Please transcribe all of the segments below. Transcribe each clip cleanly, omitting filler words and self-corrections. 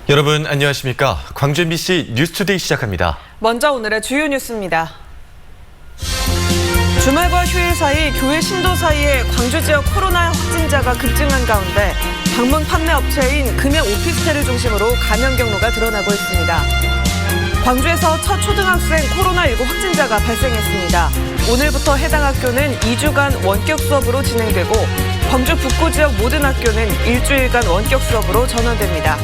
여러분 안녕하십니까? 광주 MBC 뉴스투데이 시작합니다. 먼저 오늘의 주요 뉴스입니다. 주말과 휴일 사이 교회 신도 사이에 광주 지역 코로나 확진자가 급증한 가운데 방문 판매 업체인 금양 오피스텔을 중심으로 감염 경로가 드러나고 있습니다. 광주에서 첫 초등학생 코로나19 확진자가 발생했습니다. 오늘부터 해당 학교는 2주간 원격 수업으로 진행되고 광주 북구 지역 모든 학교는 일주일간 원격 수업으로 전환됩니다.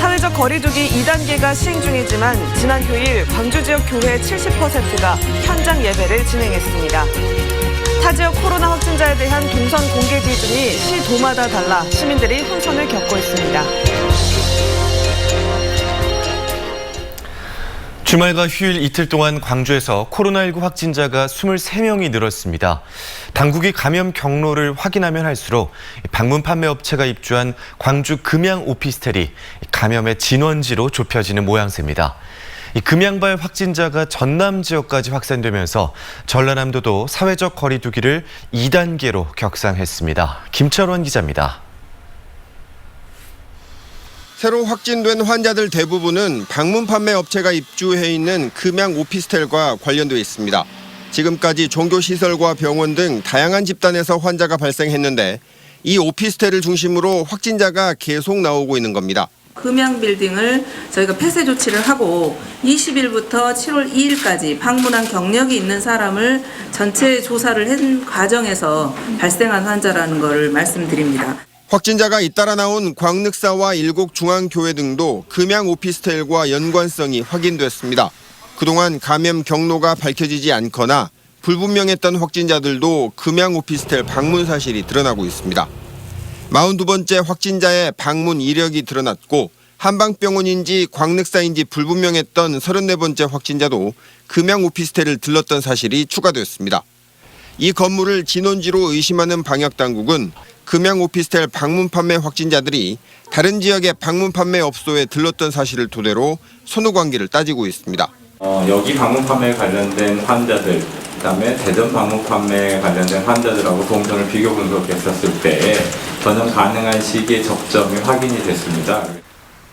사회적 거리두기 2단계가 시행 중이지만 지난 휴일 광주 지역 교회 70%가 현장 예배를 진행했습니다. 타 지역 코로나 확진자에 대한 동선 공개 기준이 시도마다 달라 시민들이 혼선을 겪고 있습니다. 주말과 휴일 이틀 동안 광주에서 코로나19 확진자가 23명이 늘었습니다. 당국이 감염 경로를 확인하면 할수록 방문 판매 업체가 입주한 광주 금양 오피스텔이 감염의 진원지로 좁혀지는 모양새입니다. 금양발 확진자가 전남 지역까지 확산되면서 전라남도도 사회적 거리두기를 2단계로 격상했습니다. 김철원 기자입니다. 새로 확진된 환자들 대부분은 방문 판매 업체가 입주해 있는 금양 오피스텔과 관련돼 있습니다. 지금까지 종교시설과 병원 등 다양한 집단에서 환자가 발생했는데 이 오피스텔을 중심으로 확진자가 계속 나오고 있는 겁니다. 금양 빌딩을 저희가 폐쇄 조치를 하고 20일부터 7월 2일까지 방문한 경력이 있는 사람을 전체 조사를 한 과정에서 발생한 환자라는 것을 말씀드립니다. 확진자가 잇따라 나온 광늑사와 일곡중앙교회 등도 금양 오피스텔과 연관성이 확인됐습니다. 그동안 감염 경로가 밝혀지지 않거나 불분명했던 확진자들도 금양 오피스텔 방문 사실이 드러나고 있습니다. 42번째 확진자의 방문 이력이 드러났고 한방병원인지 광늑사인지 불분명했던 34번째 확진자도 금양 오피스텔을 들렀던 사실이 추가됐습니다. 이 건물을 진원지로 의심하는 방역당국은 금양 오피스텔 방문 판매 확진자들이 다른 지역의 방문 판매 업소에 들렀던 사실을 토대로 선후관계를 따지고 있습니다. 여기 방문 판매에 관련된 환자들, 그다음에 대전 방문 판매에 관련된 환자들하고 동선을 비교 분석했었을 때 전염 가능한 시기의 적점이 확인이 됐습니다.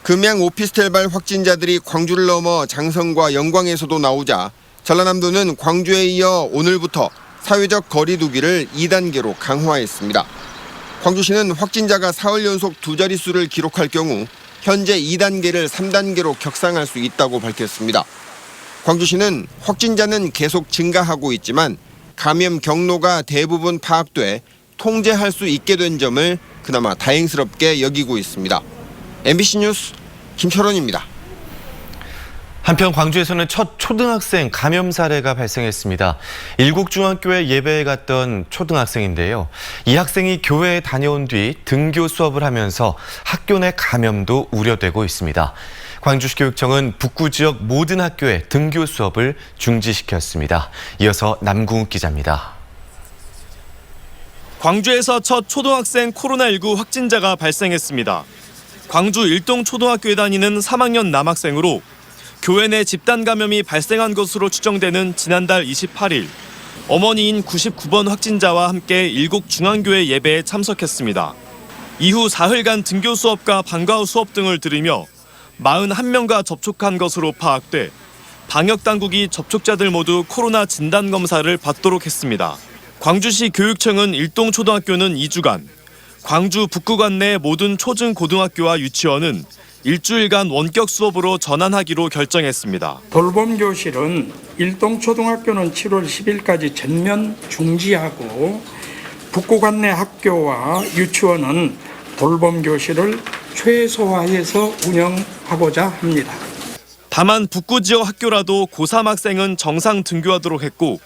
금양 오피스텔발 확진자들이 광주를 넘어 장성과 영광에서도 나오자 전라남도는 광주에 이어 오늘부터 사회적 거리두기를 2단계로 강화했습니다. 광주시는 확진자가 사흘 연속 두 자릿수를 기록할 경우 현재 2단계를 3단계로 격상할 수 있다고 밝혔습니다. 광주시는 확진자는 계속 증가하고 있지만 감염 경로가 대부분 파악돼 통제할 수 있게 된 점을 그나마 다행스럽게 여기고 있습니다. MBC 뉴스 김철원입니다. 한편 광주에서는 첫 초등학생 감염 사례가 발생했습니다. 일곡중앙교회 예배에 갔던 초등학생인데요. 이 학생이 교회에 다녀온 뒤 등교 수업을 하면서 학교 내 감염도 우려되고 있습니다. 광주시 교육청은 북구 지역 모든 학교에 등교 수업을 중지시켰습니다. 이어서 남궁욱 기자입니다. 광주에서 첫 초등학생 코로나19 확진자가 발생했습니다. 광주 일동초등학교에 다니는 3학년 남학생으로 교회 내 집단 감염이 발생한 것으로 추정되는 지난달 28일 어머니인 99번 확진자와 함께 일곡중앙교회 예배에 참석했습니다. 이후 사흘간 등교 수업과 방과 후 수업 등을 들으며 41명과 접촉한 것으로 파악돼 방역당국이 접촉자들 모두 코로나 진단검사를 받도록 했습니다. 광주시 교육청은 일동초등학교는 2주간, 광주 북구관 내 모든 초중 고등학교와 유치원은 일주일간 원격 수업으로 전환하기로 결정했습니다. 돌봄교실은 일동초등학교는 7월 10일까지 전면 중지하고 북구관 내 학교와 유치원은 돌봄교실을 최소화해서 운영하고자 합니다. 다만 북구 지역 학교라도 고3 학생은 정상 등교하도록 했고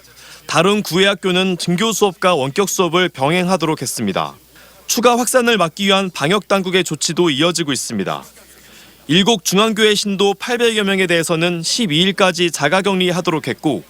다른 구의 학교는 등교 수업과 원격 수업을 병행하도록 했습니다. 추가 확산을 막기 위한 방역당국의 조치도 이어지고 있습니다. 일곡중앙교회 신도 800여 명에 대해서는 12일까지 자가격리하도록 했고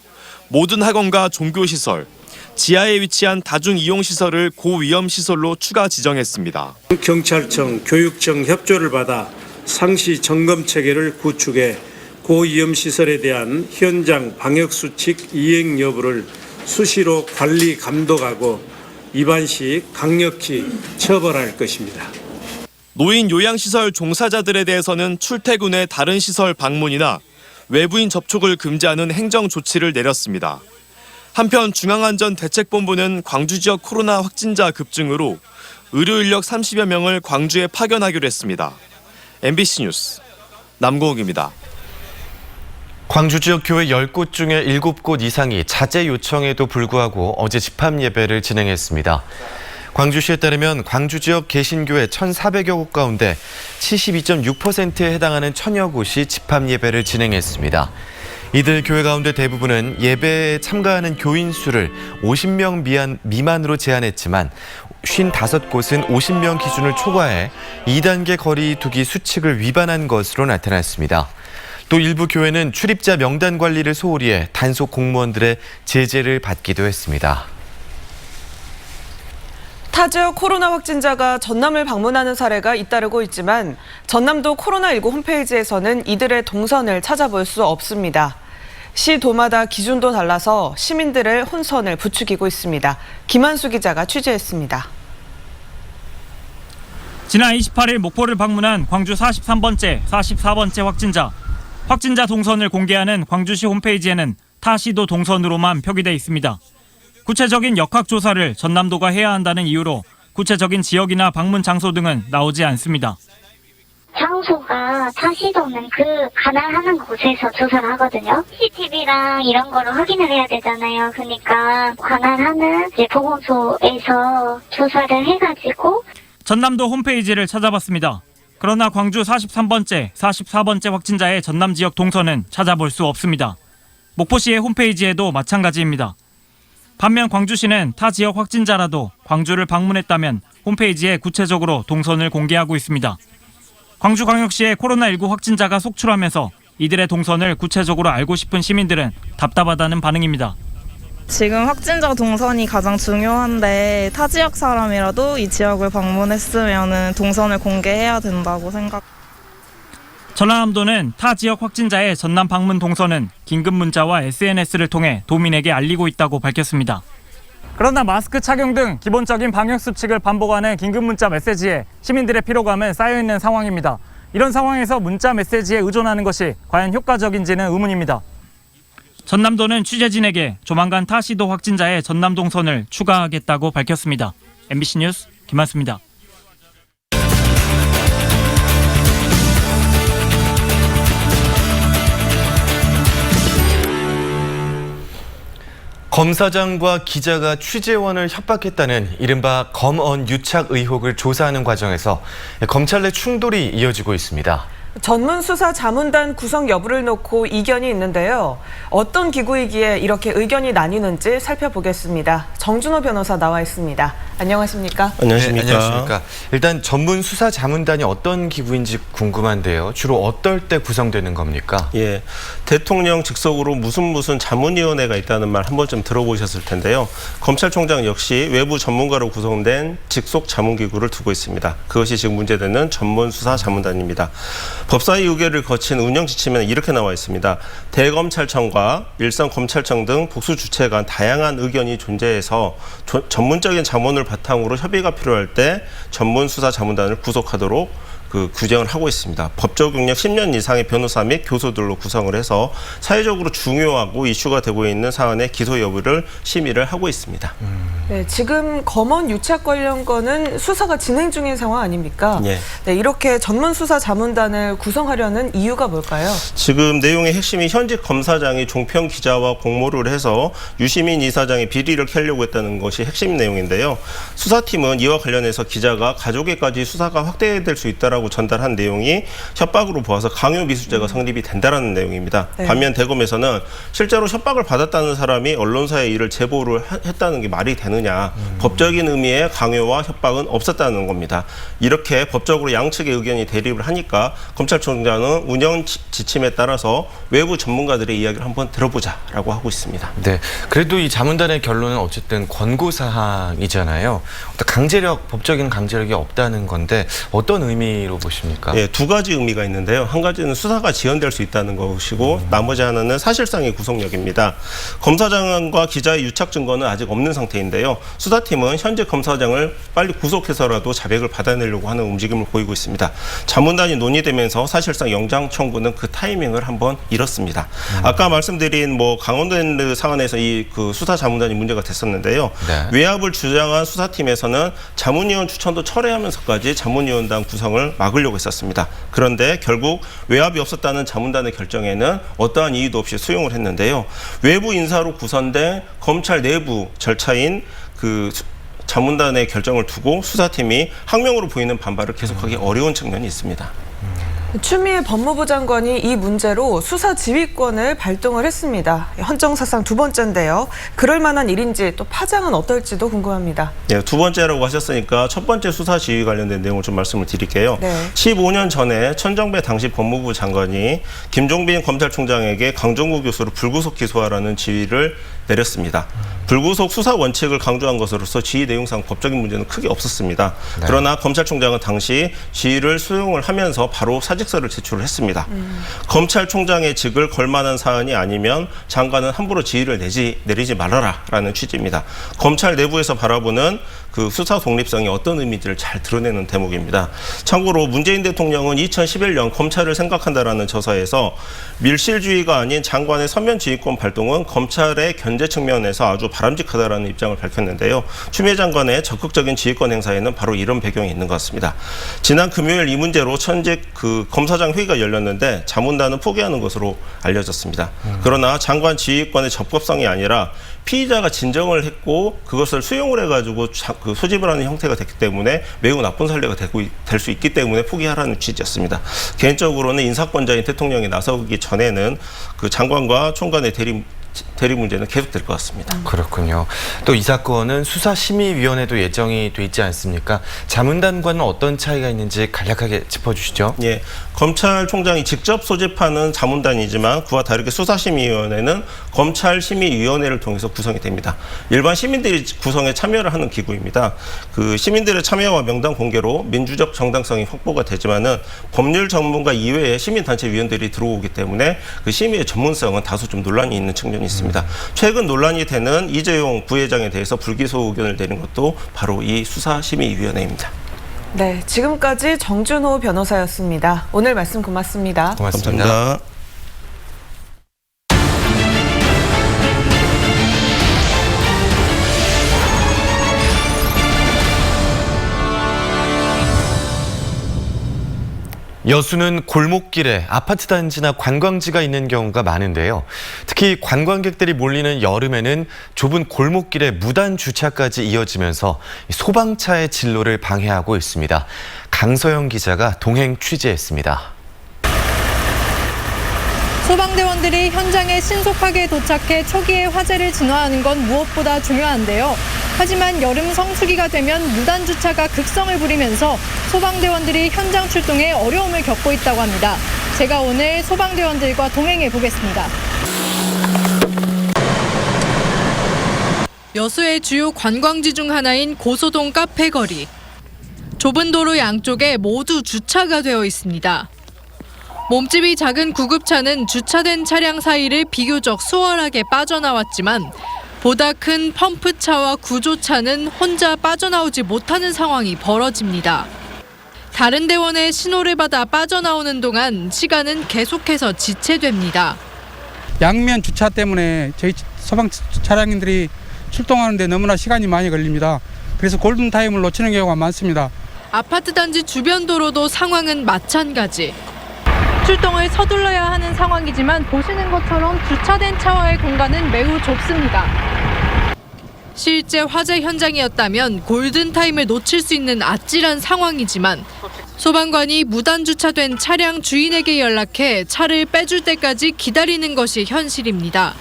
모든 학원과 종교시설, 지하에 위치한 다중이용시설을 고위험시설로 추가 지정했습니다. 경찰청, 교육청 협조를 받아 상시 점검 체계를 구축해 고위험시설에 대한 현장 방역수칙 이행 여부를 수시로 관리 감독하고 위반 시 강력히 처벌할 것입니다. 노인 요양시설 종사자들에 대해서는 출퇴근 후 다른 시설 방문이나 외부인 접촉을 금지하는 행정 조치를 내렸습니다. 한편 중앙안전대책본부는 광주 지역 코로나 확진자 급증으로 의료 인력 30여 명을 광주에 파견하기로 했습니다. MBC 뉴스 남고욱입니다. 광주 지역 교회 10곳 중에 7곳 이상이 자제 요청에도 불구하고 어제 집합 예배를 진행했습니다. 광주시에 따르면 광주 지역 개신교회 1,400여 곳 가운데 72.6%에 해당하는 1,000여 곳이 집합 예배를 진행했습니다. 이들 교회 가운데 대부분은 예배에 참가하는 교인 수를 50명 미만으로 제한했지만 55곳은 50명 기준을 초과해 2단계 거리 두기 수칙을 위반한 것으로 나타났습니다. 또 일부 교회는 출입자 명단 관리를 소홀히 해 단속 공무원들의 제재를 받기도 했습니다. 타 지역 코로나 확진자가 전남을 방문하는 사례가 잇따르고 있지만 전남도 코로나19 홈페이지에서는 이들의 동선을 찾아볼 수 없습니다. 시도마다 기준도 달라서 시민들의 혼선을 부추기고 있습니다. 김한수 기자가 취재했습니다. 지난 28일 목포를 방문한 광주 43번째, 44번째 확진자 동선을 공개하는 광주시 홈페이지에는 타 시도 동선으로만 표기돼 있습니다. 구체적인 역학조사를 전남도가 해야 한다는 이유로 구체적인 지역이나 방문 장소 등은 나오지 않습니다. 장소가 타시도는 그 가난한 곳에서 조사를 하거든요. CCTV랑 이런 거를 확인을 해야 되잖아요. 그러니까 관할하는 보건소에서 조사를 해가지고 전남도 홈페이지를 찾아봤습니다. 그러나 광주 43번째, 44번째 확진자의 전남 지역 동선은 찾아볼 수 없습니다. 목포시의 홈페이지에도 마찬가지입니다. 반면 광주시는 타 지역 확진자라도 광주를 방문했다면 홈페이지에 구체적으로 동선을 공개하고 있습니다. 광주광역시의 코로나19 확진자가 속출하면서 이들의 동선을 구체적으로 알고 싶은 시민들은 답답하다는 반응입니다. 지금 확진자 동선이 가장 중요한데 타 지역 사람이라도 이 지역을 방문했으면 동선을 공개해야 된다고 생각. 전라남도는 타 지역 확진자의 전남 방문 동선은 긴급 문자와 SNS를 통해 도민에게 알리고 있다고 밝혔습니다. 그러나 마스크 착용 등 기본적인 방역 수칙을 반복하는 긴급 문자 메시지에 시민들의 피로감은 쌓여있는 상황입니다. 이런 상황에서 문자 메시지에 의존하는 것이 과연 효과적인지는 의문입니다. 전남도는 취재진에게 조만간 타 시도 확진자의 전남 동선을 추가하겠다고 밝혔습니다. MBC 뉴스 김한수입니다. 검사장과 기자가 취재원을 협박했다는 이른바 검언 유착 의혹을 조사하는 과정에서 검찰 내 충돌이 이어지고 있습니다. 전문수사자문단 구성 여부를 놓고 이견이 있는데요. 어떤 기구이기에 이렇게 의견이 나뉘는지 살펴보겠습니다. 정준호 변호사 나와 있습니다. 안녕하십니까? 안녕하십니까? 네, 안녕하십니까? 일단 전문수사자문단이 어떤 기구인지 궁금한데요. 주로 어떨 때 구성되는 겁니까? 예, 대통령 직속으로 무슨 자문위원회가 있다는 말 한 번쯤 들어보셨을 텐데요. 검찰총장 역시 외부 전문가로 구성된 직속 자문기구를 두고 있습니다. 그것이 지금 문제되는 전문수사자문단입니다. 법사위 의결을 거친 운영 지침에는 이렇게 나와 있습니다. 대검찰청과 일선검찰청 등 복수 주체 간 다양한 의견이 존재해서 전문적인 자문을 바탕으로 협의가 필요할 때 전문수사자문단을 구속하도록 규정을 하고 있습니다. 법적 경력 10년 이상의 변호사 및 교수들로 구성을 해서 사회적으로 중요하고 이슈가 되고 있는 사안의 기소 여부를 심의를 하고 있습니다. 네, 지금 검언 유착 관련 건은 수사가 진행 중인 상황 아닙니까? 예. 네, 이렇게 전문수사자문단을 구성하려는 이유가 뭘까요? 지금 내용의 핵심이 현직 검사장이 종편 기자와 공모를 해서 유시민 이사장의 비리를 캐려고 했다는 것이 핵심 내용인데요. 수사팀은 이와 관련해서 기자가 가족에까지 수사가 확대될 수 있다라고 전달한 내용이 협박으로 보아서 강요 미수죄가 성립이 된다라는 내용입니다. 네. 반면 대검에서는 실제로 협박을 받았다는 사람이 언론사에 이를 제보를 했다는 게 말이 되느냐. 법적인 의미의 강요와 협박은 없었다는 겁니다. 이렇게 법적으로 양측의 의견이 대립을 하니까 검찰총장은 운영 지침에 따라서 외부 전문가들의 이야기를 한번 들어보자라고 하고 있습니다. 네, 그래도 이 자문단의 결론은 어쨌든 권고사항이잖아요. 법적인 강제력이 없다는 건데 어떤 의미로 의미로 보십니까? 예, 두 가지 의미가 있는데요. 한 가지는 수사가 지연될 수 있다는 것이고 나머지 하나는 사실상의 구속력입니다. 검사장과 기자의 유착 증거는 아직 없는 상태인데요. 수사팀은 현재 검사장을 빨리 구속해서라도 자백을 받아내려고 하는 움직임을 보이고 있습니다. 자문단이 논의되면서 사실상 영장 청구는 그 타이밍을 한번 잃었습니다. 아까 말씀드린 강원랜드 사안에서 이 수사 자문단이 문제가 됐었는데요. 네. 외압을 주장한 수사팀에서는 자문위원 추천도 철회하면서까지 자문위원단 구성을 막으려고 했었습니다. 그런데 결국 외압이 없었다는 자문단의 결정에는 어떠한 이의도 없이 수용을 했는데요. 외부 인사로 구성된 검찰 내부 절차인 자문단의 결정을 두고 수사팀이 항명으로 보이는 반발을 계속하기 어려운 측면이 있습니다. 추미애 법무부 장관이 이 문제로 수사 지휘권을 발동을 했습니다. 헌정사상 두 번째인데요. 그럴 만한 일인지 또 파장은 어떨지도 궁금합니다. 네, 두 번째라고 하셨으니까 첫 번째 수사 지휘 관련된 내용을 좀 말씀을 드릴게요. 네. 15년 전에 천정배 당시 법무부 장관이 김종빈 검찰총장에게 강정구 교수를 불구속 기소하라는 지휘를 내렸습니다. 불구속 수사 원칙을 강조한 것으로서 지휘 내용상 법적인 문제는 크게 없었습니다. 네. 그러나 검찰총장은 당시 지휘를 수용을 하면서 바로 사직서를 제출을 했습니다. 검찰총장의 직을 걸만한 사안이 아니면 장관은 함부로 지휘를 내리지 말아라라는 취지입니다. 검찰 내부에서 바라보는 수사 독립성이 어떤 의미인지를 잘 드러내는 대목입니다. 참고로 문재인 대통령은 2011년 검찰을 생각한다라는 저서에서 밀실주의가 아닌 장관의 서면 지휘권 발동은 검찰의 견제 측면에서 아주 바람직하다라는 입장을 밝혔는데요. 추미애 장관의 적극적인 지휘권 행사에는 바로 이런 배경이 있는 것 같습니다. 지난 금요일 이 문제로 천직 검사장 회의가 열렸는데 자문단은 포기하는 것으로 알려졌습니다. 그러나 장관 지휘권의 적법성이 아니라 피의자가 진정을 했고 그것을 수용을 해가지고 소집을 하는 형태가 됐기 때문에 매우 나쁜 선례가 될 수 있기 때문에 포기하라는 취지였습니다. 개인적으로는 인사권자인 대통령이 나서기 전에는 장관과 총관의 대리 문제는 계속될 것 같습니다. 그렇군요. 또 이 사건은 수사심의위원회도 예정이 돼 있지 않습니까? 자문단과는 어떤 차이가 있는지 간략하게 짚어주시죠. 예, 검찰총장이 직접 소집하는 자문단이지만 그와 다르게 수사심의위원회는 검찰심의위원회를 통해서 구성이 됩니다. 일반 시민들이 구성에 참여를 하는 기구입니다. 시민들의 참여와 명단 공개로 민주적 정당성이 확보가 되지만은 법률 전문가 이외에 시민단체 위원들이 들어오기 때문에 심의의 전문성은 다소 좀 논란이 있는 측면이 있습니다. 최근 논란이 되는 이재용 부회장에 대해서 불기소 의견을 내린 것도 바로 이 수사심의위원회입니다. 네, 지금까지 정준호 변호사였습니다. 오늘 말씀 고맙습니다. 고맙습니다. 감사합니다. 여수는 골목길에 아파트 단지나 관광지가 있는 경우가 많은데요. 특히 관광객들이 몰리는 여름에는 좁은 골목길에 무단 주차까지 이어지면서 소방차의 진로를 방해하고 있습니다. 강서영 기자가 동행 취재했습니다. 소방대원들이 현장에 신속하게 도착해 초기에 화재를 진화하는 건 무엇보다 중요한데요. 하지만 여름 성수기가 되면 무단 주차가 극성을 부리면서 소방대원들이 현장 출동에 어려움을 겪고 있다고 합니다. 제가 오늘 소방대원들과 동행해 보겠습니다. 여수의 주요 관광지 중 하나인 고소동 카페 거리. 좁은 도로 양쪽에 모두 주차가 되어 있습니다. 몸집이 작은 구급차는 주차된 차량 사이를 비교적 수월하게 빠져나왔지만 보다 큰 펌프차와 구조차는 혼자 빠져나오지 못하는 상황이 벌어집니다. 다른 대원의 신호를 받아 빠져나오는 동안 시간은 계속해서 지체됩니다. 양면 주차 때문에 저희 소방 차량인들이 출동하는데 너무나 시간이 많이 걸립니다. 그래서 골든타임을 놓치는 경우가 많습니다. 아파트 단지 주변 도로도 상황은 마찬가지. 출동을 서둘러야 하는 상황이지만 보시는 것처럼 주차된 차와의 공간은 매우 좁습니다. 실제 화재 현장이었다면 골든타임을 놓칠 수 있는 아찔한 상황이지만 소방관이 무단 주차된 차량 주인에게 연락해 차를 빼줄 때까지 기다리는 것이 현실입니다.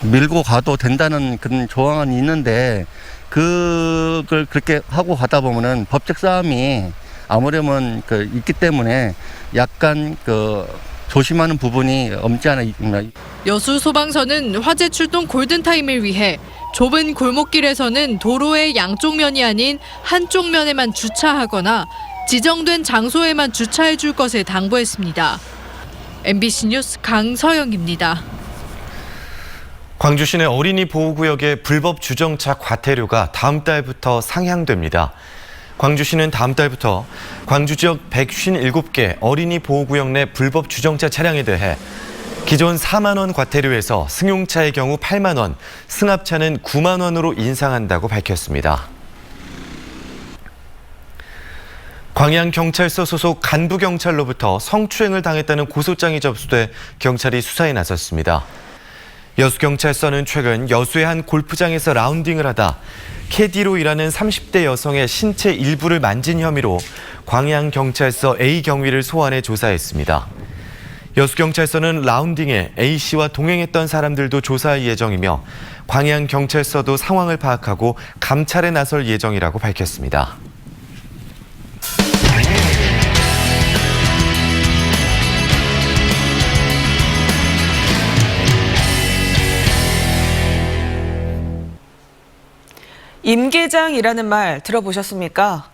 밀고 가도 된다는 그런 조항은 있는데 그걸 그렇게 하고 가다 보면은 법적 싸움이 아무렴은 있기 때문에 약간 조심하는 부분이 없지 않아 있습니다. 여수 소방서는 화재 출동 골든타임을 위해 좁은 골목길에서는 도로의 양쪽 면이 아닌 한쪽 면에만 주차하거나 지정된 장소에만 주차해 줄 것을 당부했습니다. MBC 뉴스 강서영입니다. 광주 시내 어린이 보호구역의 불법 주정차 과태료가 다음 달부터 상향됩니다. 광주시는 다음 달부터 광주 지역 157개 어린이 보호구역 내 불법 주정차 차량에 대해 기존 4만 원 과태료에서 승용차의 경우 8만 원, 승합차는 9만 원으로 인상한다고 밝혔습니다. 광양경찰서 소속 간부경찰로부터 성추행을 당했다는 고소장이 접수돼 경찰이 수사에 나섰습니다. 여수경찰서는 최근 여수의 한 골프장에서 라운딩을 하다 캐디로 일하는 30대 여성의 신체 일부를 만진 혐의로 광양경찰서 A경위를 소환해 조사했습니다. 여수경찰서는 라운딩에 A씨와 동행했던 사람들도 조사할 예정이며 광양경찰서도 상황을 파악하고 감찰에 나설 예정이라고 밝혔습니다. 임계장이라는 말 들어보셨습니까?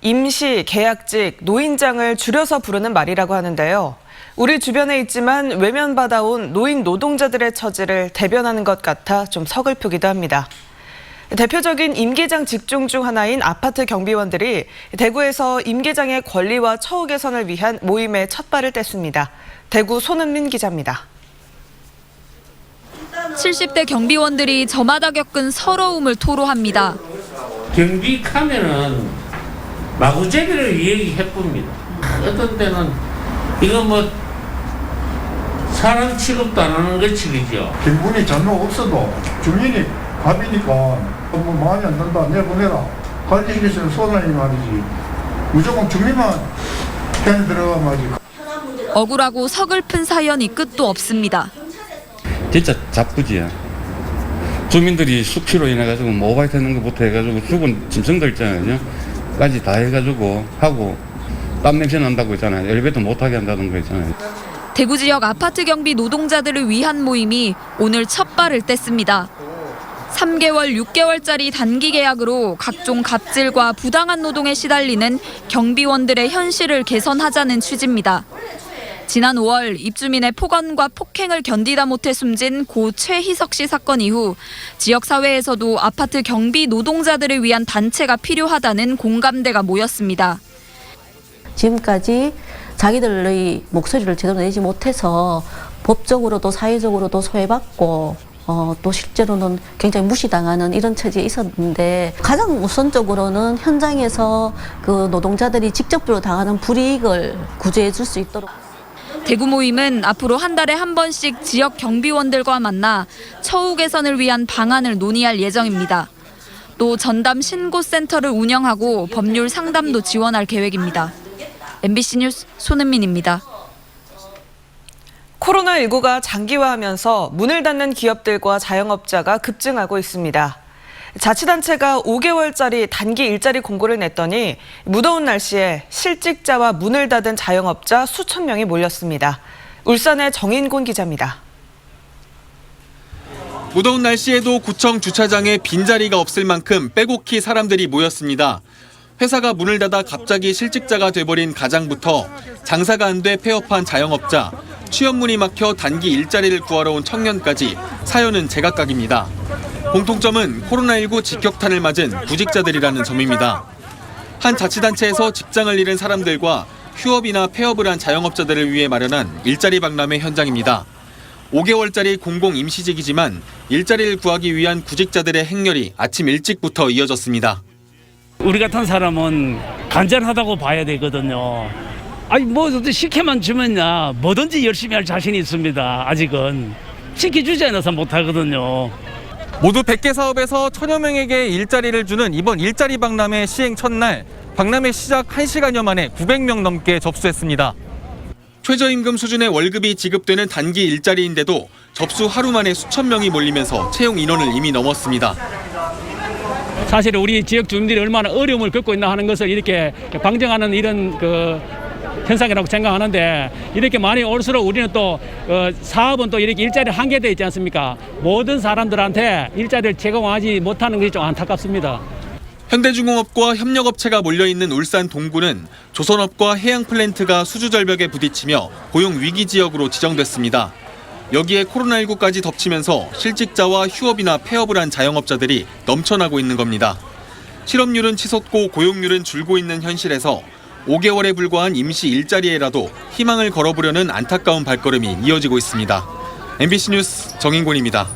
임시, 계약직, 노인장을 줄여서 부르는 말이라고 하는데요. 우리 주변에 있지만 외면받아온 노인 노동자들의 처지를 대변하는 것 같아 좀 서글프기도 합니다. 대표적인 임계장 직종 중 하나인 아파트 경비원들이 대구에서 임계장의 권리와 처우 개선을 위한 모임에 첫 발을 뗐습니다. 대구 손은민 기자입니다. 70대 경비원들이 저마다 겪은 서러움을 토로합니다. 경비 가면은 마구제비를 얘기해봅니다. 어떤 때는 이거 뭐 사람 취급도 안 하는 걸 취급이죠. 기분이 잘못 없어도 주민이 갑이니까 뭐 마음에 안 든다 내보내라 할 일 있으면 소장이 말이지 무조건 주민만 편에 들어가 말이지. 억울하고 서글픈 사연이 끝도 없습니다. 진짜 자쁘지. 주민들이 숙취로 인해가지고 뭐 오바이트 하는 것부터 해가지고 죽은 짐승들 있잖아요. 까지 다 해가지고 하고 땀 냄새 난다고 했잖아요. 엘리베이터 못하게 한다는 거 있잖아요. 대구 지역 아파트 경비 노동자들을 위한 모임이 오늘 첫 발을 뗐습니다. 3개월, 6개월짜리 단기 계약으로 각종 갑질과 부당한 노동에 시달리는 경비원들의 현실을 개선하자는 취지입니다. 지난 5월 입주민의 폭언과 폭행을 견디다 못해 숨진 고 최희석 씨 사건 이후 지역사회에서도 아파트 경비 노동자들을 위한 단체가 필요하다는 공감대가 모였습니다. 지금까지 자기들의 목소리를 제대로 내지 못해서 법적으로도 사회적으로도 소외받고 또 실제로는 굉장히 무시당하는 이런 처지에 있었는데 가장 우선적으로는 현장에서 그 노동자들이 직접적으로 당하는 불이익을 구제해 줄 수 있도록. 대구 모임은 앞으로 한 달에 한 번씩 지역 경비원들과 만나 처우 개선을 위한 방안을 논의할 예정입니다. 또 전담 신고센터를 운영하고 법률 상담도 지원할 계획입니다. MBC 뉴스 손은민입니다. 코로나19가 장기화하면서 문을 닫는 기업들과 자영업자가 급증하고 있습니다. 자치단체가 5개월짜리 단기 일자리 공고를 냈더니 무더운 날씨에 실직자와 문을 닫은 자영업자 수천 명이 몰렸습니다. 울산의 정인곤 기자입니다. 무더운 날씨에도 구청 주차장에 빈자리가 없을 만큼 빼곡히 사람들이 모였습니다. 회사가 문을 닫아 갑자기 실직자가 돼버린 가장부터 장사가 안 돼 폐업한 자영업자, 취업문이 막혀 단기 일자리를 구하러 온 청년까지 사연은 제각각입니다. 공통점은 코로나19 직격탄을 맞은 구직자들이라는 점입니다. 한 자치단체에서 직장을 잃은 사람들과 휴업이나 폐업을 한 자영업자들을 위해 마련한 일자리 박람회 현장입니다. 5개월짜리 공공 임시직이지만 일자리를 구하기 위한 구직자들의 행렬이 아침 일찍부터 이어졌습니다. 우리 같은 사람은 간절하다고 봐야 되거든요. 아니 뭐 시켜만 주면야 뭐든지 열심히 할 자신이 있습니다. 아직은 시켜주지 않아서 못하거든요. 모두 100개 사업에서 1000여 명에게 일자리를 주는 이번 일자리 박람회 시행 첫날, 박람회 시작 1시간여 만에 900명 넘게 접수했습니다. 최저임금 수준의 월급이 지급되는 단기 일자리인데도 접수 하루 만에 수천 명이 몰리면서 채용 인원을 이미 넘었습니다. 사실 우리 지역 주민들이 얼마나 어려움을 겪고 있나 하는 것을 이렇게 방증하는 이런 현상이라고 생각하는데 이렇게 많이 올수록 우리는 또 사업은 또 이렇게 일자리 한계되어 있지 않습니까? 모든 사람들한테 일자리를 제공하지 못하는 것이 좀 안타깝습니다. 현대중공업과 협력업체가 몰려있는 울산 동구는 조선업과 해양 플랜트가 수주절벽에 부딪히며 고용 위기 지역으로 지정됐습니다. 여기에 코로나19까지 덮치면서 실직자와 휴업이나 폐업을 한 자영업자들이 넘쳐나고 있는 겁니다. 실업률은 치솟고 고용률은 줄고 있는 현실에서 5개월에 불과한 임시 일자리에라도 희망을 걸어보려는 안타까운 발걸음이 이어지고 있습니다. MBC 뉴스 정인곤입니다.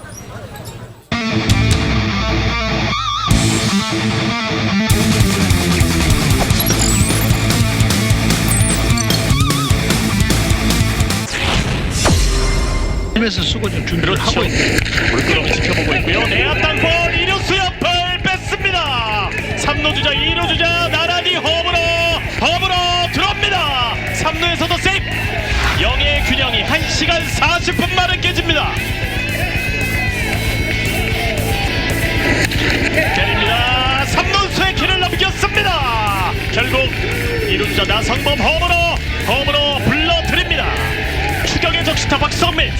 에서 수고 좀 준비를 하고 있는 물끄러미 지켜보고 있고요. 내야 땅볼 이루수 옆을 뺐습니다. 3루 주자 2루 주자 나란히 홈으로 들어옵니다. 3루에서도 세이프. 영의 균형이 1시간 40분 만에 깨집니다. 때립니다. 3루수의 길을 넘겼습니다. 결국 2루 주자 나성범 홈으로 불러드립니다. 추격의 적시타 박성민.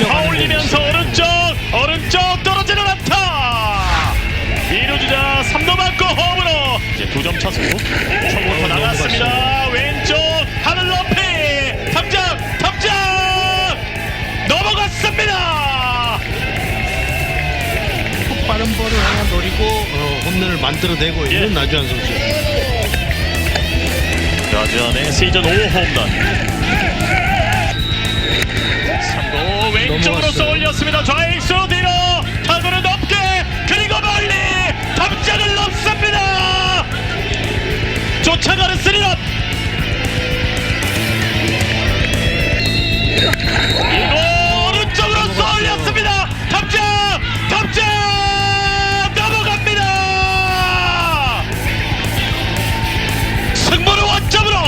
파올리면서 오른쪽 떨어지는 안타. 2루 주자 3루 맞고 홈으로 이제 2점 차수. 초구부터 나갔습니다. 왼쪽 하늘 높이 탐장 넘어갔습니다. 빠른 볼을 하나 노리고 홈런을 만들어내고 있는 나주환 선수. 나주환의 시즌 5호 홈런. 3구 왼쪽으로 쏘올렸습니다. 좌익수로 뒤로 타구를 높게 그리고 멀리 탐장을 넘습니다. 쫓아가는 스리런. 이거 오른쪽으로 쏘올렸습니다. 탐장 넘어갑니다. 승부는 원점으로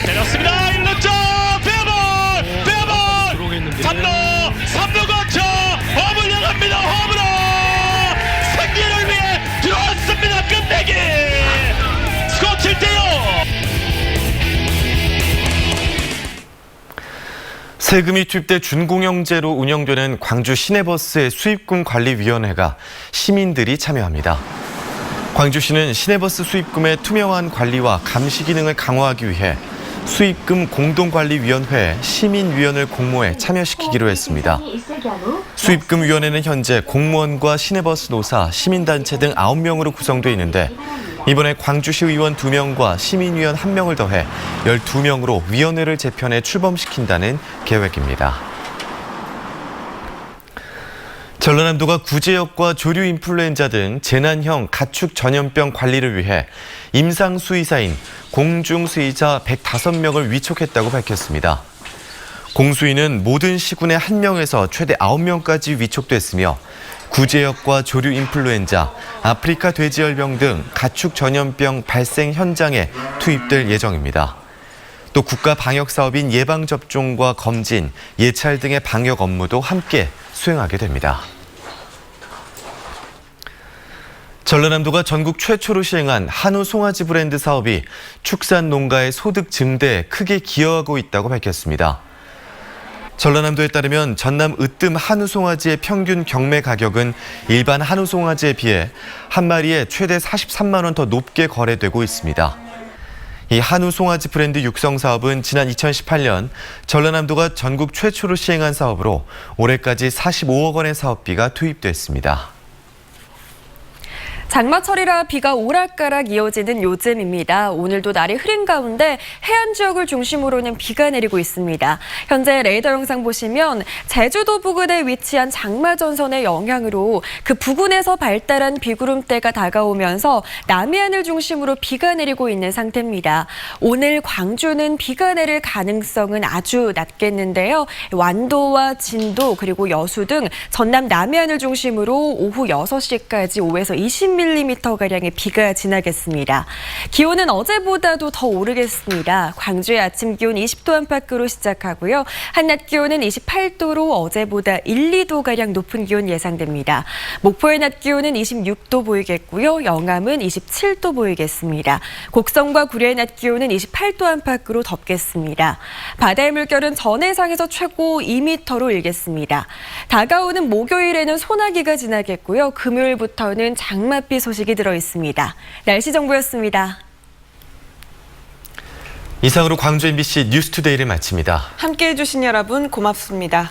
때렸습니다. 1루쪽 페어볼 3루 거쳐 홈을 향합니다. 홈으로 승리를 위해 들어왔습니다. 끝내기 스코어 7대0. 세금이 투입돼 준공영제로 운영되는 광주 시내버스의 수입금 관리위원회가 시민들이 참여합니다. 광주시는 시내버스 수입금의 투명한 관리와 감시 기능을 강화하기 위해 수입금 공동관리위원회 시민위원을 공모에 참여시키기로 했습니다. 수입금위원회는 현재 공무원과 시내버스 노사, 시민단체 등 9명으로 구성되어 있는데 이번에 광주시 의원 2명과 시민위원 1명을 더해 12명으로 위원회를 재편해 출범시킨다는 계획입니다. 전라남도가 구제역과 조류 인플루엔자 등 재난형 가축 전염병 관리를 위해 임상수의사인 공중수의자 105명을 위촉했다고 밝혔습니다. 공수위는 모든 시군에 1명에서 최대 9명까지 위촉됐으며 구제역과 조류 인플루엔자, 아프리카 돼지열병 등 가축 전염병 발생 현장에 투입될 예정입니다. 또 국가 방역 사업인 예방접종과 검진, 예찰 등의 방역 업무도 함께 수행하게 됩니다. 전라남도가 전국 최초로 시행한 한우 송아지 브랜드 사업이 축산 농가의 소득 증대에 크게 기여하고 있다고 밝혔습니다. 전라남도에 따르면 전남 으뜸 한우 송아지의 평균 경매 가격은 일반 한우 송아지에 비해 한 마리에 최대 43만 원 더 높게 거래되고 있습니다. 이 한우 송아지 브랜드 육성 사업은 지난 2018년 전라남도가 전국 최초로 시행한 사업으로 올해까지 45억 원의 사업비가 투입됐습니다. 장마철이라 비가 오락가락 이어지는 요즘입니다. 오늘도 날이 흐린 가운데 해안 지역을 중심으로는 비가 내리고 있습니다. 현재 레이더 영상 보시면 제주도 부근에 위치한 장마전선의 영향으로 그 부근에서 발달한 비구름대가 다가오면서 남해안을 중심으로 비가 내리고 있는 상태입니다. 오늘 광주는 비가 내릴 가능성은 아주 낮겠는데요. 완도와 진도 그리고 여수 등 전남 남해안을 중심으로 오후 6시까지 5에서 20mm 50mm가량의 비가 지나겠습니다. 기온은 어제보다도 더 오르겠습니다. 광주의 아침 기온 20도 안팎으로 시작하고요. 한낮 기온은 28도로 어제보다 1, 2도가량 높은 기온 예상됩니다. 목포의 낮 기온은 26도 보이겠고요. 영암은 27도 보이겠습니다. 곡성과 구례의 낮 기온은 28도 안팎으로 덥겠습니다. 바다의 물결은 전해상에서 최고 2m로 일겠습니다. 다가오는 목요일에는 소나기가 지나겠고요. 금요일부터는 장맛비 소식이 들어 있습니다. 날씨 정보였습니다. 이상으로 광주 MBC 뉴스투데이를 마칩니다. 함께해 주신 여러분 고맙습니다.